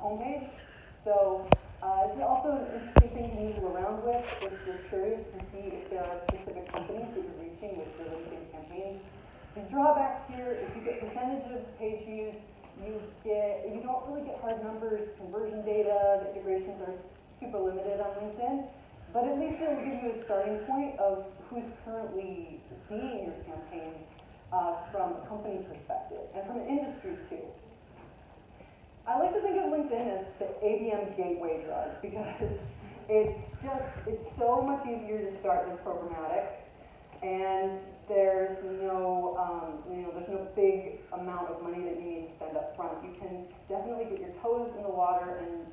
homepage. So it's also an interesting thing to noodle around with if you're curious to see if there are specific companies that you're reaching with your LinkedIn campaigns. The drawbacks here is you get percentage of page views, you don't really get hard numbers, conversion data, the integrations are super limited on LinkedIn, but at least it'll give you a starting point of who's currently seeing your campaigns from a company perspective and from an industry too. I like to think of LinkedIn as the ABM gateway drug because it's so much easier to start than programmatic, and there's no big amount of money that you need to spend up front. You can definitely get your toes in the water and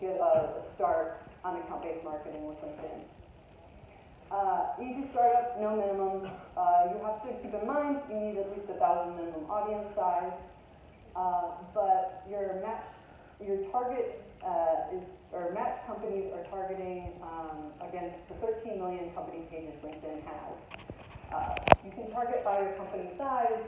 get a start on account-based marketing with LinkedIn. Easy startup, no minimums. You have to keep in mind you need at least 1,000 minimum audience size. But your target match companies are targeting against the 13 million company pages LinkedIn has. You can target by your company size.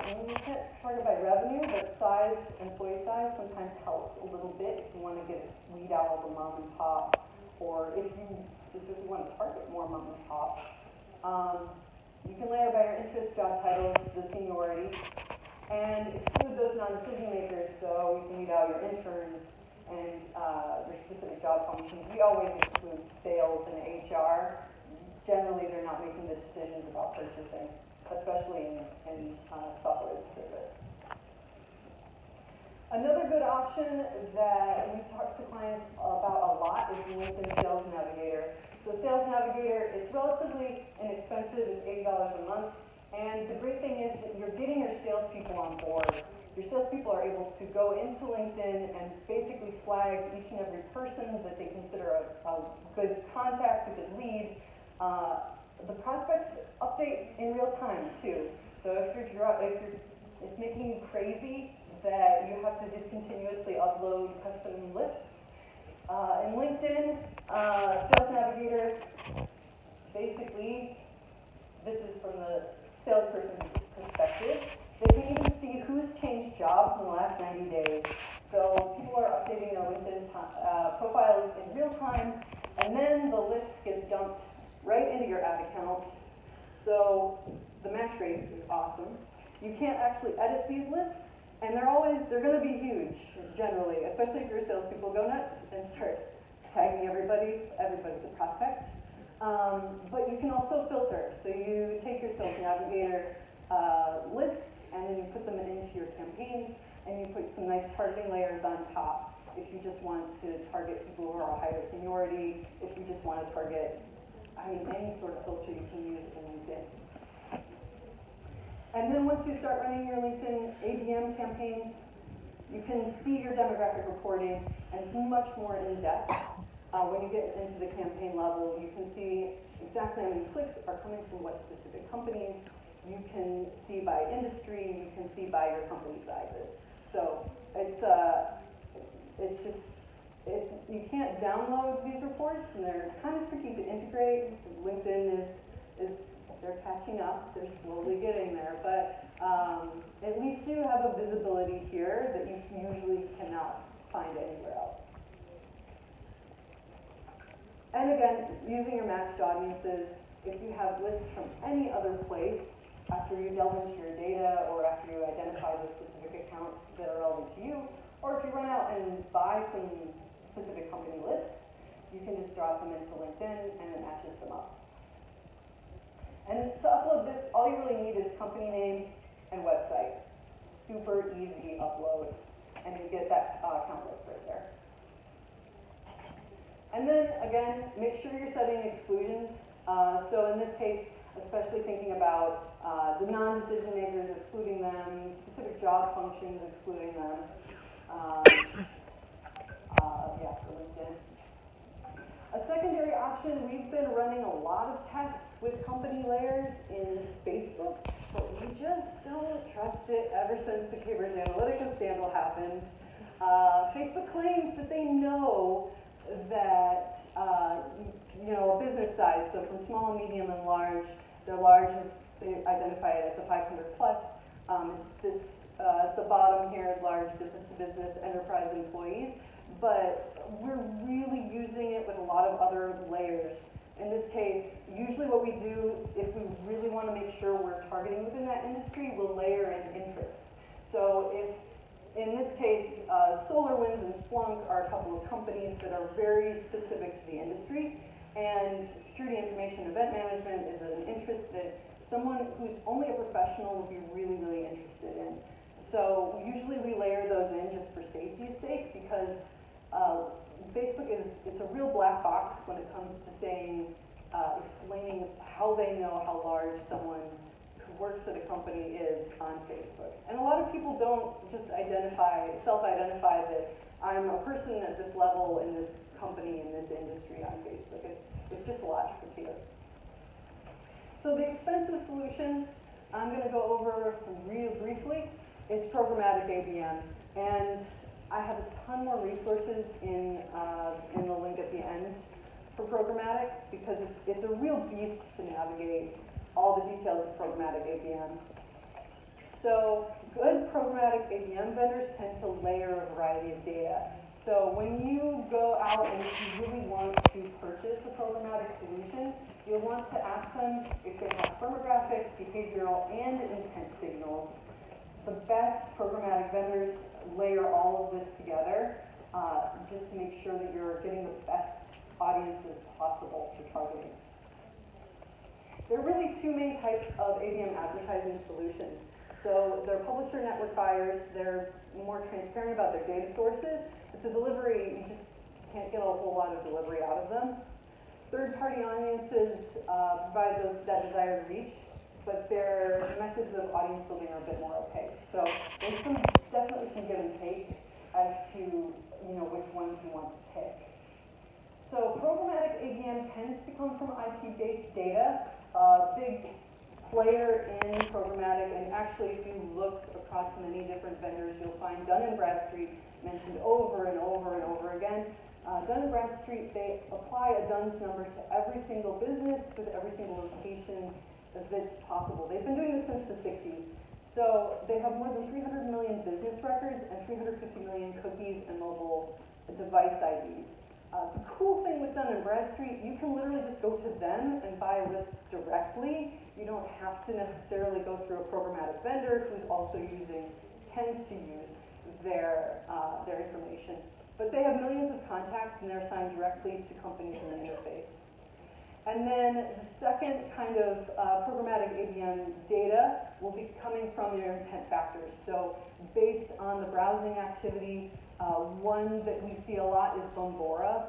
You can't target by revenue, but size, employee size sometimes helps a little bit if you want to weed out all the mom and pop, or if you specifically want to target more mom and pop. You can layer by your interest, job titles, the seniority, and exclude those non-decision makers, so you can weed out your interns and your specific job functions. We always exclude sales and HR. Generally, they're not making the decisions about purchasing, especially in software as a service. Another good option that we talk to clients about a lot is the LinkedIn Sales Navigator. So Sales Navigator is relatively inexpensive, it's $80 a month. And the great thing is that you're getting your salespeople on board. Your salespeople are able to go into LinkedIn and basically flag each and every person that they consider a good contact, a good lead. The prospects update in real time too. So if it's making you crazy that you have to just continuously upload custom lists, in LinkedIn, Sales Navigator, basically, this is from the salesperson's perspective. They can even see who's changed jobs in the last 90 days. So people are updating their LinkedIn profiles in real time, and then the list gets dumped right into your ad account. So the match rate is awesome. You can't actually edit these lists, and they're going to be huge, generally, especially if your salespeople go nuts and start tagging everybody. Everybody's a prospect. But you can also filter. So you take your Sales Navigator lists, and then you put them into your campaigns, and you put some nice targeting layers on top. If you just want to target people who are higher seniority, if you just want to target any sort of filter you can use in LinkedIn. And then once you start running your LinkedIn ABM campaigns, you can see your demographic reporting, and it's much more in depth. When you get into the campaign level, you can see exactly how many clicks are coming from what specific companies. You can see by industry, you can see by your company sizes. So you can't download these reports, and they're kind of tricky to integrate. LinkedIn they're catching up, they're slowly getting there, but at least you have a visibility here that you usually cannot find anywhere else. And again, using your matched audiences, if you have lists from any other place, after you delve into your data or after you identify the specific accounts that are relevant to you, or if you run out and buy some specific company lists, you can just drop them into LinkedIn and it matches them up. And to upload this, all you really need is company name and website. Super easy upload, and you get that account list right there. And then, again, make sure you're setting exclusions. So in this case, especially thinking about the non-decision makers, excluding them, specific job functions, excluding them. For LinkedIn. A secondary option, we've been running a lot of tests with company layers in Facebook, but we just don't trust it ever since the Cambridge Analytica scandal happened. Facebook claims that they know that a business size, so from small, medium, and large, their large is they identify it as a 500 plus. It's this at the bottom here, large business to business, enterprise as employees, but we're really using it with a lot of other layers. In this case, usually what we do, if we really want to make sure we're targeting within that industry, we'll layer in interests. So if, in this case, SolarWinds and Splunk are a couple of companies that are very specific to the industry, and security information event management is an interest that someone who's only a professional would be really, really interested in. So usually we layer those in just for safety's sake, because Facebook it's a real black box when it comes to saying, explaining how they know how large someone who works at a company is on Facebook. And a lot of people don't just self-identify that I'm a person at this level in this company, in this industry on Facebook. It's just a lot trickier. So the expensive solution I'm going to go over real briefly is programmatic ABM. And I have a ton more resources in the link at the end for programmatic, because it's a real beast to navigate all the details of programmatic ABM. So good programmatic ABM vendors tend to layer a variety of data. So when you go out and if you really want to purchase a programmatic solution, you'll want to ask them if they have firmographic, behavioral, and intent signals. The best programmatic vendors layer all of this together just to make sure that you're getting the best audiences possible for targeting. There are really two main types of ABM advertising solutions. So they're publisher network buyers. They're more transparent about their data sources, but the delivery, you just can't get a whole lot of delivery out of them. Third-party audiences provide that desired reach, but their methods of audience building are a bit more opaque. So there's definitely some give and take as to which ones you want to pick. So programmatic ABM tends to come from IP-based data. Big player in programmatic, and actually if you look across many different vendors, you'll find Dun & Bradstreet mentioned over and over and over again. Dun & Bradstreet, they apply a DUNS number to every single business with every single location that's possible. They've been doing this since the 60s. So they have more than 300 million business records and 350 million cookies and mobile device IDs. The cool thing with Dun & Bradstreet, you can literally just go to them and buy lists directly. You don't have to necessarily go through a programmatic vendor who's also tends to use their information. But they have millions of contacts and they're assigned directly to companies in the interface. And then the second kind of programmatic ABM data will be coming from your intent factors. So based on the browsing activity, one that we see a lot is Bombora.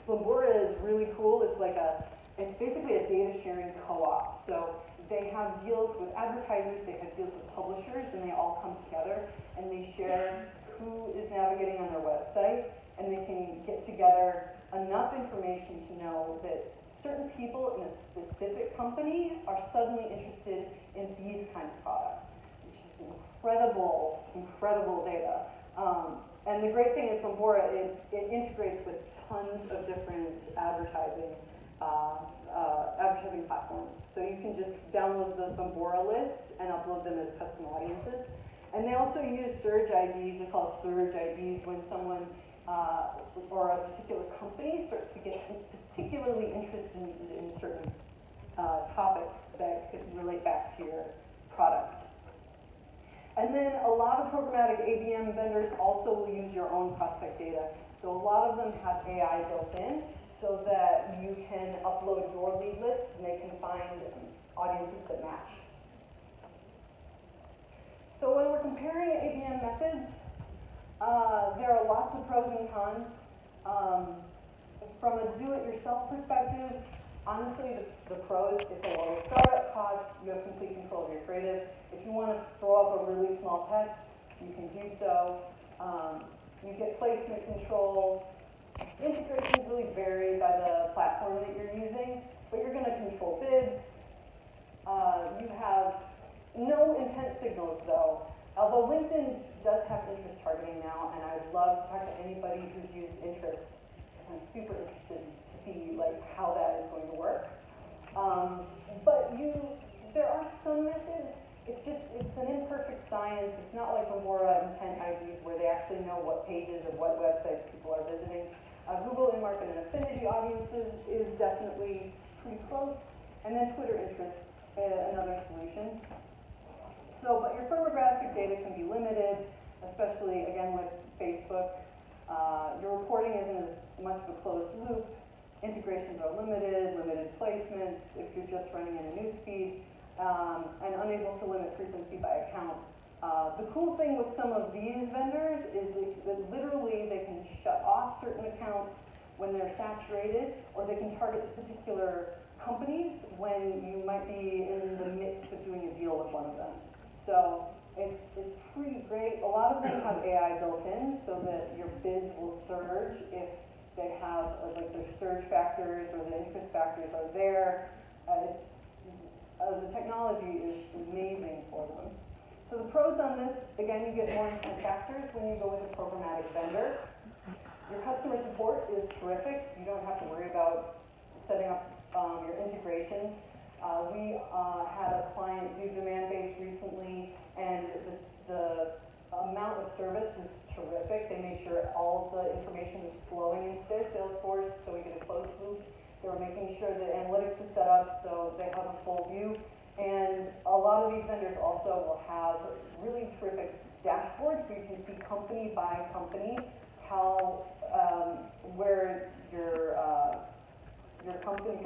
Bombora is really cool. It's basically a data sharing co-op. So they have deals with advertisers, they have deals with publishers, and they all come together and they share who is navigating on their website, and they can get together enough information to know that certain people in a specific company are suddenly interested in these kind of products, which is incredible, incredible data. And the great thing is Bombora, it integrates with tons of different advertising platforms. So you can just download those Bombora lists and upload them as custom audiences. And they also use surge IDs, they call it surge IDs, when someone or a particular company starts to get particularly interested in certain topics that could relate back to your product. And then a lot of programmatic ABM vendors also will use your own prospect data. So a lot of them have AI built in so that you can upload your lead list and they can find audiences that match. So when we're comparing ABM methods, there are lots of pros and cons. From a do-it-yourself perspective, honestly, the pros, it's a lower startup cost, you have complete control of your creative. If you want to throw up a really small test, you can do so. You get placement control. Integrations really vary by the platform that you're using, but you're going to control bids. You have no intent signals, though. Although LinkedIn does have interest targeting now, and I would love to talk to anybody who's used interest. I'm super interested to see how that is going to work. But there are some methods. It's an imperfect science. It's not like Bombora intent IDs where they actually know what pages of what websites people are visiting. Google in-market and affinity audiences is definitely pretty close. And then Twitter interests, another solution. So, but your firmographic data can be limited, especially, again, with Facebook. Your reporting isn't as much of a closed loop. Integrations are limited placements if you're just running in a newsfeed, and unable to limit frequency by account. The cool thing with some of these vendors is that literally they can shut off certain accounts when they're saturated, or they can target particular companies when you might be in the midst of doing a deal with one of them. So it's pretty great. A lot of them have AI built in so that your bids will surge if they have, like, their surge factors or the interest factors are there. The technology is amazing for them. So the pros on this, again, you get more intent factors when you go with a programmatic vendor. Your customer support is terrific. You don't have to worry about setting up your integrations. We had a client do demand-based recently, and the amount of service was terrific. They made sure all of the information was flowing into their Salesforce so we get a closed loop. They were making sure that analytics was set up so they have a full view. And a lot of these vendors also will have really terrific dashboards where you can see company by company how, where your company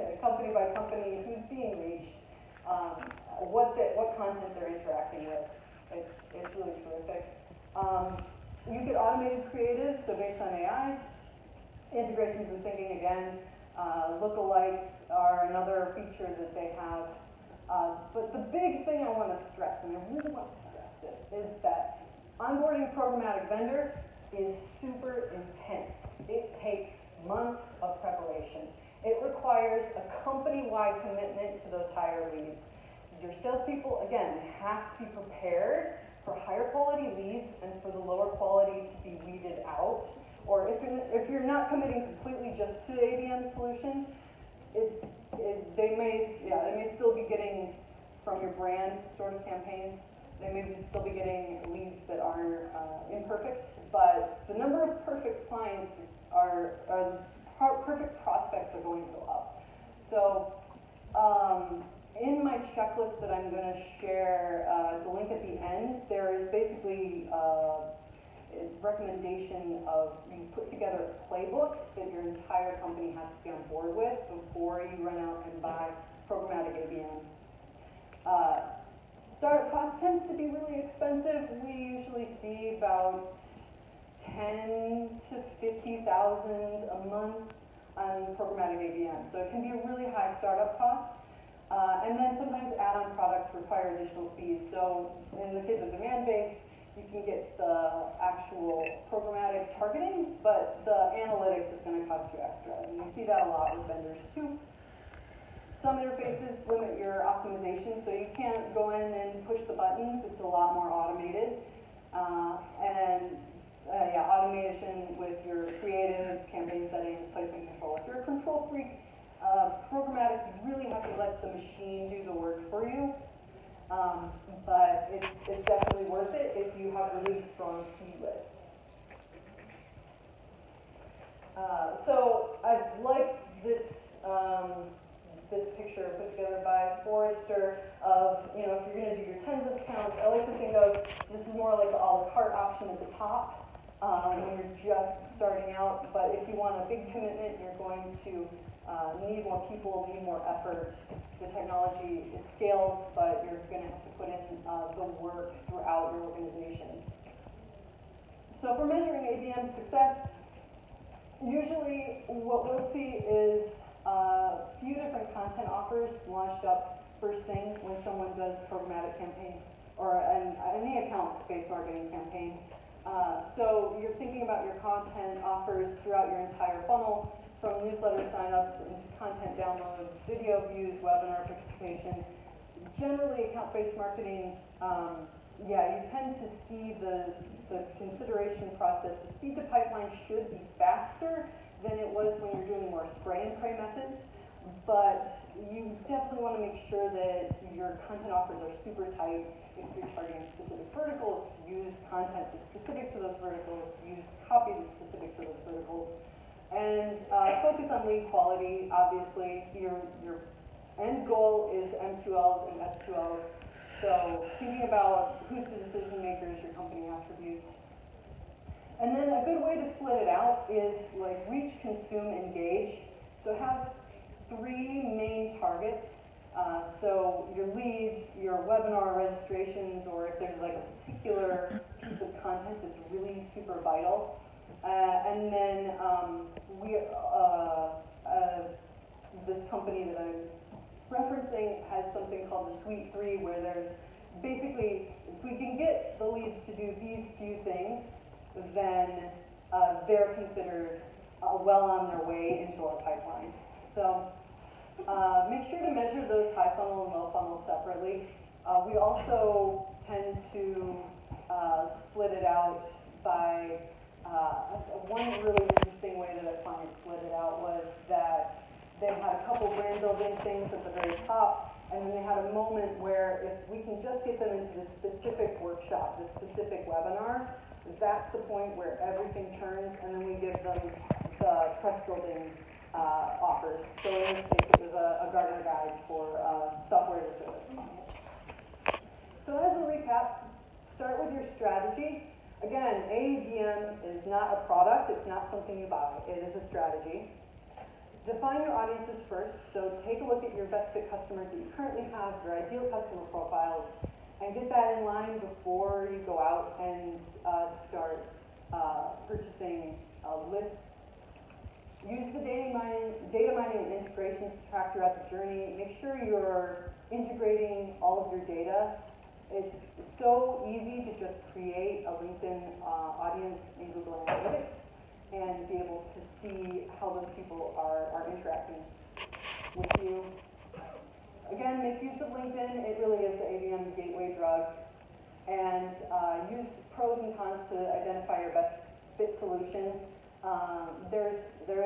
by company, who's being reached, what content they're interacting with. It's really terrific. You get automated creatives, so based on AI. Integrations and syncing again. Lookalikes are another feature that they have. But the big thing I want to stress, and I really want to stress this, is that onboarding a programmatic vendor is super intense. It takes months of preparation. It requires a company-wide commitment to those higher leads. Your salespeople, again, have to be prepared for higher quality leads and for the lower quality to be weeded out. Or if you're not committing completely just to the ABM solution, they may still be getting from your brand sort of campaigns. They may still be getting leads that are imperfect, but the number of perfect clients perfect prospects are going to go up. So in my checklist that I'm going to share, the link at the end, there is basically a recommendation of you put together a playbook that your entire company has to be on board with before you run out and buy programmatic ABM. Startup cost tends to be really expensive. We usually see about $10,000 to $50,000 a month on programmatic ABM. So it can be a really high startup cost. And then sometimes add-on products require additional fees. So in the case of demand-based, you can get the actual programmatic targeting, but the analytics is going to cost you extra. And you see that a lot with vendors too. Some interfaces limit your optimization, so you can't go in and push the buttons. It's a lot more automated. Automation with your creative, campaign settings, placement control. If you're a control freak, programmatic, you really have to let the machine do the work for you. But it's definitely worth it if you have really strong seed lists. So I've liked this picture put together by Forrester of, if you're going to do your tens of accounts, I like to think of this is more like the a la carte option at the top when you're just starting out. But if you want a big commitment, you're going to need more people, need more effort. The technology, it scales, but you're going to have to put in the work throughout your organization. So for measuring ABM success, usually what we'll see is a few different content offers launched up first thing when someone does a programmatic campaign or any account-based marketing campaign. So you're thinking about your content offers throughout your entire funnel, from newsletter signups into content downloads, video views, webinar participation. Generally, account-based marketing, you tend to see the consideration process. The speed to pipeline should be faster than it was when you're doing more spray and pray methods, but you definitely want to make sure that your content offers are super tight. If you're targeting specific verticals, use content that's specific to those verticals. copy the specifics of those verticals. And focus on lead quality, obviously. Your end goal is MQLs and SQLs. So thinking about who's the decision makers, your company attributes. And then a good way to split it out is like reach, consume, engage. So have 3 main targets. So your leads, your webinar registrations, or if there's like a particular piece of content that's really super vital. And then this company that I'm referencing has something called the Suite 3, where there's basically, if we can get the leads to do these few things, then they're considered well on their way into our pipeline. So make sure to measure those high funnel and low funnel separately. We also tend to split it out by, one really interesting way that a client split it out was that they had a couple brand building things at the very top, and then they had a moment where if we can just get them into this specific workshop, this specific webinar, that's the point where everything turns, and then we give them the trust building offers. So in this case, it was a Gartner guide for software as a service client. So as a recap, start with your strategy. Again, ABM is not a product, it's not something you buy, it is a strategy. Define your audiences first, so take a look at your best fit customers that you currently have, your ideal customer profiles, and get that in line before you go out and start purchasing lists. Use the data mining and integrations to track throughout the journey. Make sure you're integrating all of your data. It's so easy to just create a LinkedIn audience in Google Analytics and be able to see how those people are interacting with you. Again, make use of LinkedIn. It really is the ABM gateway drug. And use pros and cons to identify your best fit solution. There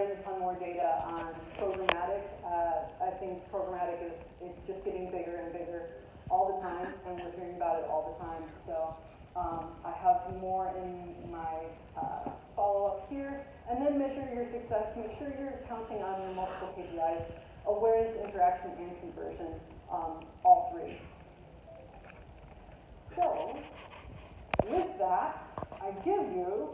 is a ton more data on programmatic. I think programmatic is just getting bigger and bigger all the time, and we're hearing about it all the time. So I have more in my follow-up here. And then measure your success. Make sure you're counting on your multiple KPIs, awareness, interaction, and conversion, all 3. So with that, I give you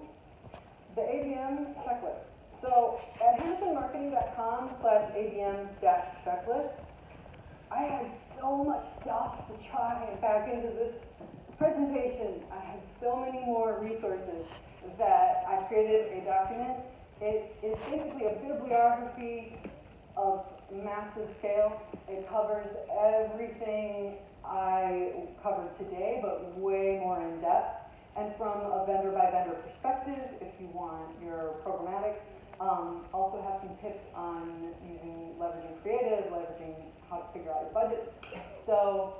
the ABM checklist. So at hamptonmarketing.com/ABM-checklist, I had so much stuff to try and pack into this presentation. I had so many more resources that I created a document. It is basically a bibliography of massive scale. It covers everything I covered today, but way more in depth. And from a vendor-by-vendor perspective, if you want your programmatic, also have some tips on leveraging creative, leveraging how to figure out your budgets. So,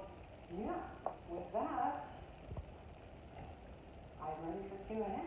yeah, with that, I'm ready for Q&A.